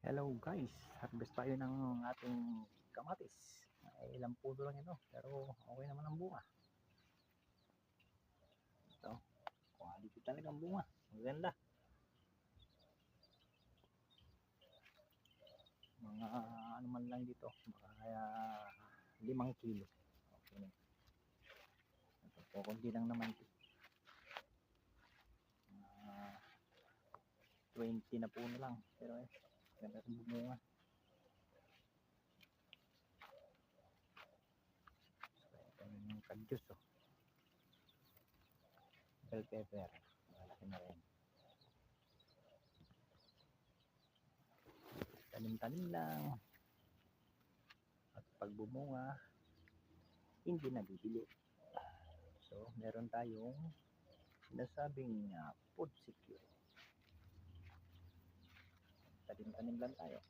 Hello guys, harvest tayo ng ating kamatis. Ilang puno lang ito, pero okay naman ang bunga. Ito, quality talaga ang bunga. Maganda. Mga ano man lang dito, kaya 5 kilo. Okay na. Ito, kukunti lang naman ito. 20 na puno lang, pero ganda ang bunga. Ito yung kadyos, bell pepper, malaki na rin. Tanim-tanim lang, at pag bumunga hindi nabibili. So meron tayong sinasabing food security. Tanim-tanim lang tayo.